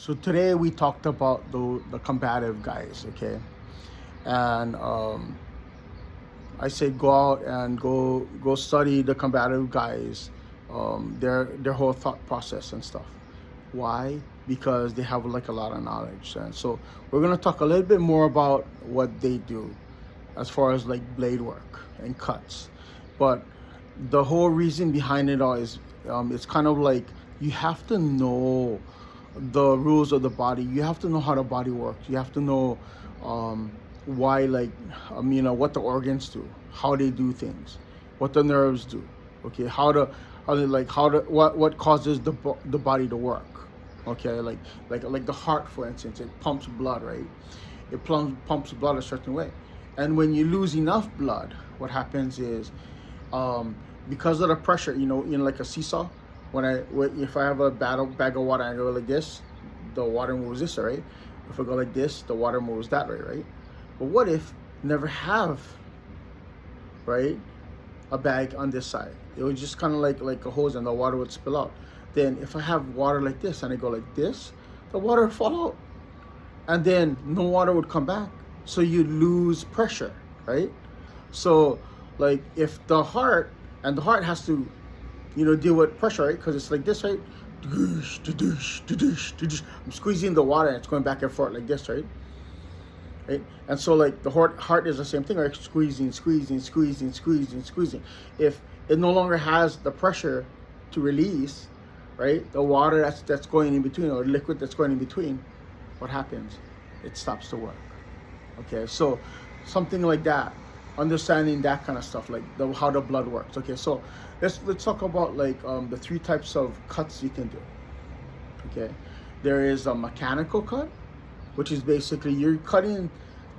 So today we talked about the combative guys, okay? And I say go out and go study the combative guys, their whole thought process and stuff. Why? Because they have like a lot of knowledge. And so we're gonna talk a little bit more about what they do, as far as like blade work and cuts. But the whole reason behind it all is it's kind of like you have to know the rules of the body. You have to know how the body works. You have to know why, like, what the organs do, how they do things, what the nerves do. Okay, what causes the body to work. Okay, like the heart, for instance, it pumps blood, right? It pumps blood a certain way, and when you lose enough blood, what happens is, because of the pressure, like a seesaw. If I have a bag of water and I go like this, the water moves this way, right? If I go like this, the water moves that way, right? But what if never have, right, a bag on this side? It would just kind of like a hose, and the water would spill out. Then if I have water like this and I go like this, the water would fall out, and then no water would come back. So you lose pressure, right? So like if the heart has to, deal with pressure, right? Because it's like this, right? I'm squeezing the water and it's going back and forth like this, right? Right? And so like the heart is the same thing, right? Squeezing, squeezing, squeezing, squeezing, squeezing. If it no longer has the pressure to release, right? The water that's going in between, or liquid that's going in between, what happens? It stops to work. Okay, so something like that, understanding that kind of stuff, like how the blood works. Okay, so let's talk about like the three types of cuts you can do. Okay, there is a mechanical cut, which is basically you're cutting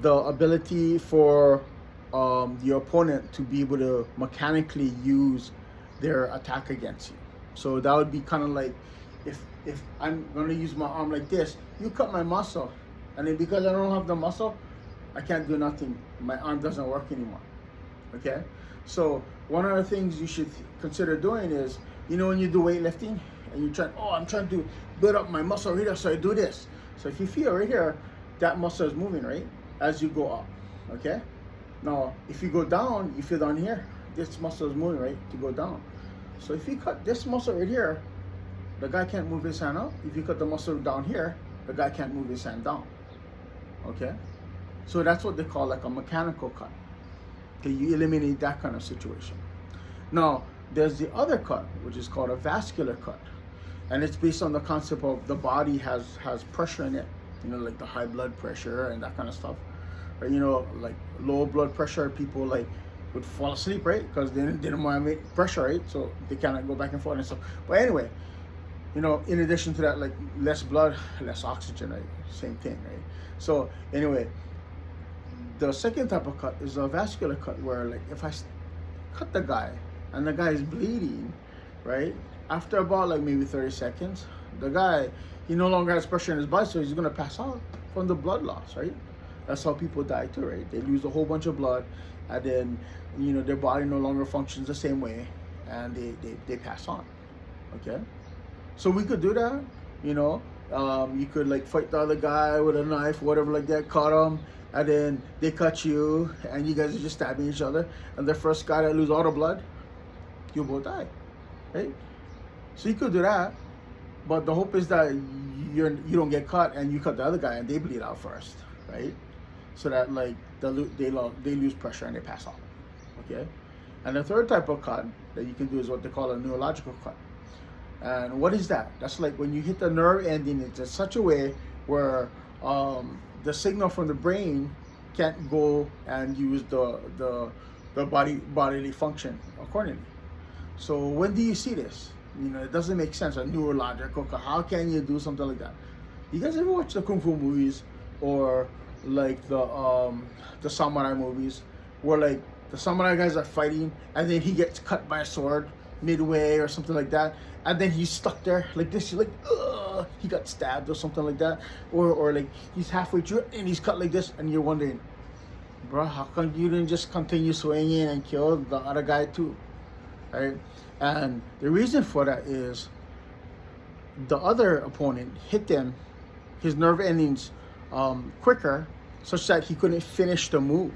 the ability for your opponent to be able to mechanically use their attack against you. So that would be kind of like, if I'm gonna use my arm like this, you cut my muscle, and then because I don't have the muscle, I can't do nothing. My arm doesn't work anymore. Okay? So one of the things you should consider doing is, when you do weightlifting and I'm trying to build up my muscle right here, so I do this. So if you feel right here, that muscle is moving, right? As you go up. Okay? Now, if you go down, you feel down here, this muscle is moving, right? To go down. So if you cut this muscle right here, the guy can't move his hand up. If you cut the muscle down here, the guy can't move his hand down. Okay? So that's what they call like a mechanical cut. Okay, you eliminate that kind of situation. Now, there's the other cut, which is called a vascular cut. And it's based on the concept of the body has pressure in it, like the high blood pressure and that kind of stuff. Or, like low blood pressure, people like would fall asleep, right? Because they didn't want to make pressure, right? So they cannot go back and forth and stuff. But anyway, in addition to that, like less blood, less oxygen, right? Same thing, right? So anyway, the second type of cut is a vascular cut, where like if I cut the guy and the guy is bleeding, right? After about like maybe 30 seconds, the guy, he no longer has pressure in his body, so he's gonna pass out from the blood loss, right? That's how people die too, right? They lose a whole bunch of blood, and then their body no longer functions the same way, and they pass on. Okay, so we could do that. You could like fight the other guy with a knife, whatever like that, cut him, and then they cut you, and you guys are just stabbing each other, and the first guy that lose all the blood, you both die, right? So you could do that, but the hope is that you don't get cut and you cut the other guy and they bleed out first, right? So that like they lose pressure and they pass out. Okay, and the third type of cut that you can do is what they call a neurological cut. And what is that? That's like when you hit the nerve ending, it's in such a way where the signal from the brain can't go and use the bodily function accordingly. So when do you see this? It doesn't make sense. A neurological cut. How can you do something like that? You guys ever watch the kung fu movies, or like the samurai movies, where like the samurai guys are fighting and then he gets cut by a sword midway or something like that, and then he's stuck there like this. You're like, ugh, he got stabbed or something like that, or like he's halfway through and he's cut like this, and you're wondering, bro, how come you didn't just continue swinging and kill the other guy too, right? And the reason for that is the other opponent hit them his nerve endings quicker, such that he couldn't finish the move,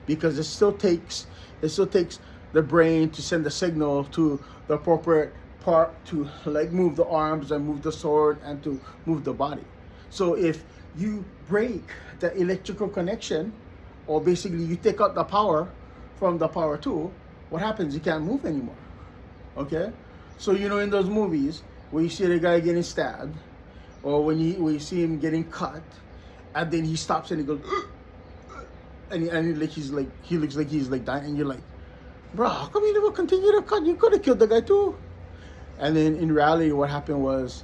because it still takes the brain to send the signal to the appropriate part to like move the arms and move the sword and to move the body. So if you break the electrical connection, or basically you take out the power from the power tool, what happens? You can't move anymore. Okay? So you know, in those movies where you see the guy getting stabbed, or when you see him getting cut, and then he stops and he goes and like he looks like he's like dying, and you're like, bro, how come you never continue to cut? You could have killed the guy too. And then in reality, what happened was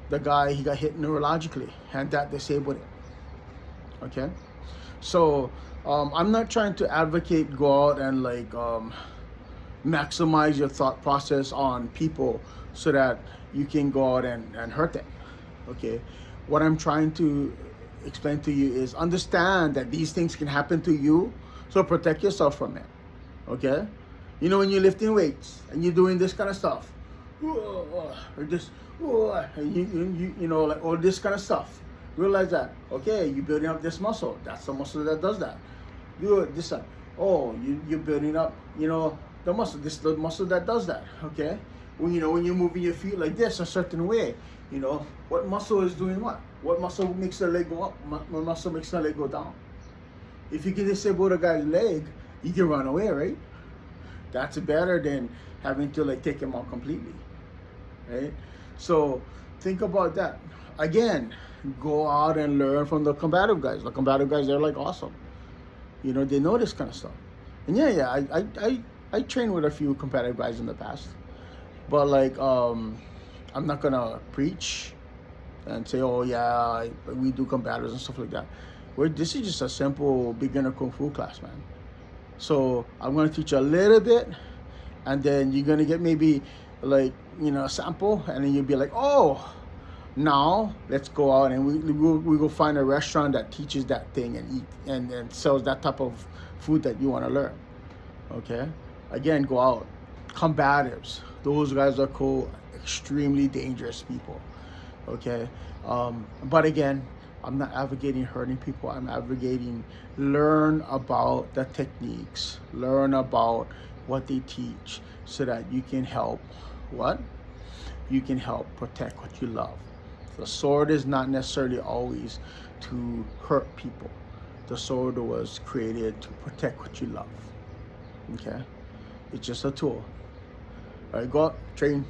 the guy, he got hit neurologically, and that disabled him. Okay? So I'm not trying to advocate go out and like maximize your thought process on people so that you can go out and hurt them. Okay? What I'm trying to explain to you is understand that these things can happen to you, so protect yourself from it. Okay? You know, when you're lifting weights and you're doing this kind of stuff, or this, and you know, like all this kind of stuff, realize that, okay, you're building up this muscle. That's the muscle that does that. You this side. Oh, you're building up, you know, the muscle. This is the muscle that does that. Okay. When you know, when you're moving your feet like this a certain way, you know what muscle is doing what. What muscle makes the leg go up? What muscle makes the leg go down? If you can disable the guy's leg, you can run away, right? That's better than having to like take him out completely, right? So think about that. Again, go out and learn from the combative guys. The combative guys, they're like awesome. You know, they know this kind of stuff. And yeah, I trained with a few combative guys in the past, but like I'm not gonna preach and say, oh yeah, we do combatives and stuff like that. This is just a simple beginner kung fu class, man. So I'm gonna teach you a little bit, and then you're gonna get maybe like, you know, a sample, and then you'll be like, oh, now let's go out and we go find a restaurant that teaches that thing and eat and sells that type of food that you want to learn. Okay? Again, go out. Combatives, those guys are cool, extremely dangerous people. Okay? But again, I'm not advocating hurting people. I'm advocating learn about the techniques, learn about what they teach, so that you can help what? You can help protect what you love. The sword is not necessarily always to hurt people. The sword was created to protect what you love. Okay? It's just a tool. All right, go out, train.